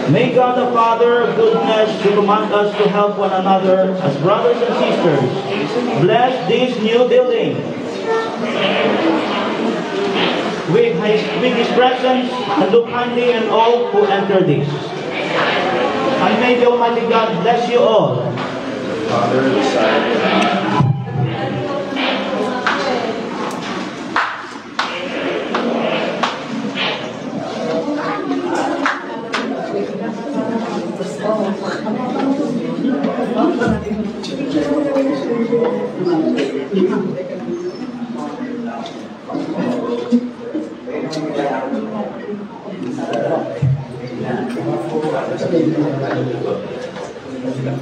May God the Father of goodness to command us to help one another as brothers and sisters. Bless this new building with His presence, and look kindly on all who enter this. And may the Almighty God bless you all. Father, the Son,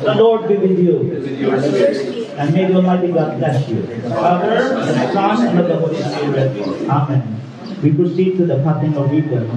the Lord be with you. And may the Almighty God bless you. The Father, and the Son, and of the Holy Spirit. Amen. We proceed to the cutting of ribbon.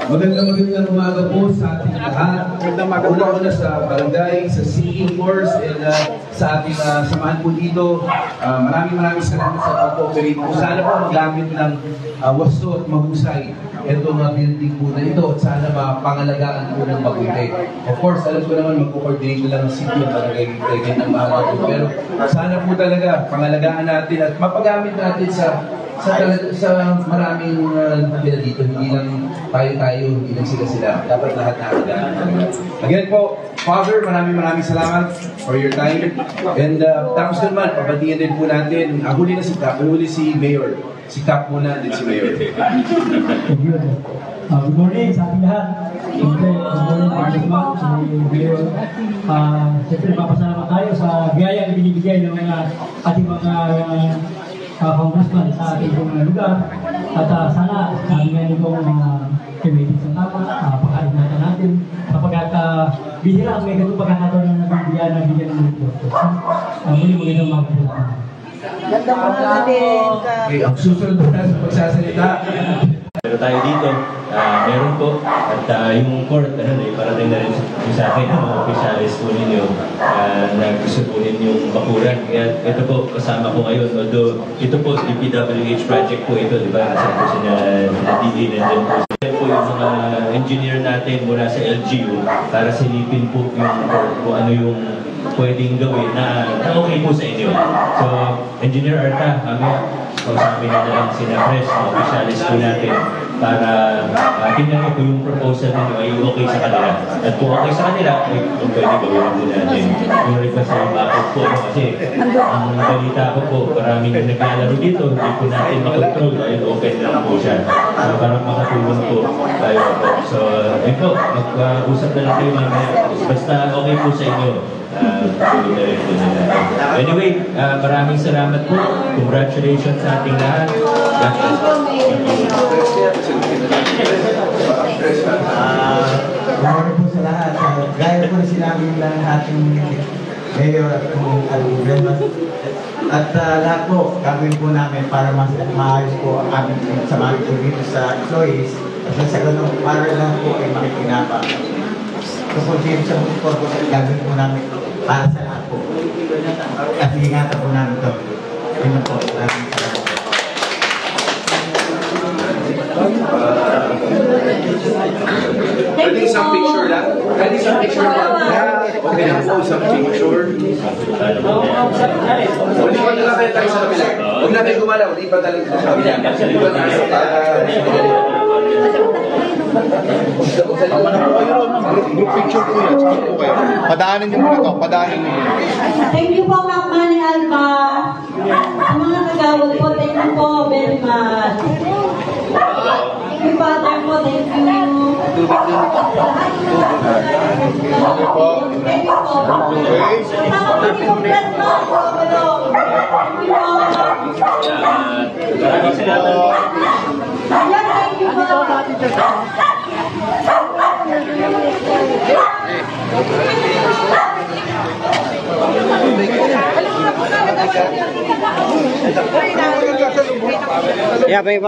Magandang umaga po sa ating lahat. Una-una sa barangay, sa CE Force, and sa ating samahan po dito. Maraming salamat sa pag-cooperate po. Sana po magamit ng wasto at mahusay itong building po na ito, at sana mapangalagaan po ng mabuti. Of course, alam ko naman mag-coordinate lang ng city at barangay ng bahala po. Pero sana po talaga pangalagaan natin at mapagamit natin sa maraming kapila dito, hindi lang tayo, hindi lang sila. Dapat lahat natin. Again po, Father, maraming salamat for your time. And tapos naman, papatingin din po natin, huli si Mayor. Si Cap muna, din si Mayor. Good morning sa ating lahat. Good morning, Mark, si Mayor. Siyempre, mapasalamat tayo sa biyaya na binibigay ng ating mga congressman sa ating lugar. At sana, sabi nga nitong committee sa tama, pakain natin kapag bihira ang may ganun pagkakataon na nabibigyan ng bigyan ng report. Muli magandang magpapalala. Okay, ang susunod na sa pagsasalita. tayo dito. Meron po. At yung court, parating na rin sa akin ang mga officialis po ninyo na gusto po ninyong bakuran. Kaya ito po, kasama ko ngayon. Although ito po, DPWH project po ito, di ba? Nasa po sila DD, nandiyan po. Yan po yung mga engineer natin mula sa LGU para silipin po yung court kung ano yung pwedeng gawin na okay po sa inyo. So, Engineer Arta, kami kausapin na lang sina Pres, mga officialis po natin para tingnan ko yung proposal ninyo ay okay sa kanila. At kung okay sa kanila, ay kung pwede gawin po natin yung request ng bakit po. Kasi ang balita ko po, maraming naglalaro dito, hindi po natin makontrol dahil open lang po siya. So, parang makatulong po tayo po. So, yun po, mag-usap na lang kayo mamaya. Basta okay po sa inyo. Anyway, maraming salamat po. Congratulations sa ating lahat. Maraming po sa lahat. Gaya po na sinabi ng ating mayor at kung al-gobernador. At lahat po, gagawin po namin para mas maayos po ang aming samahan po dito sa employees. At sa ganun, para lang po ay makikinapa. Kapag dito sa mga corpus, gagawin po namin para sa lahat po. At ingatan po namin ito. Yun po. Pwede isang picture lang? Pwede isang picture lang? Okay lang po, isang picture. Ulipan na lang kayo tayo sa kabila. Huwag na kayo gumalaw, ulipan na lang sa kabila. Ulipan na lang Group picture po yan. Sige po kayo. Padaanan niyo muna to. Padaanan niyo muna. Thank you po, Ma'am Manny Alba. Sa mga nagawad po, thank you po very much. Thank you, Father po, thank you. Thank you po. Okay. Kasama kami komplet na. Thank you po. Maraming salamat. Ayan, thank you po. Yeah, baby.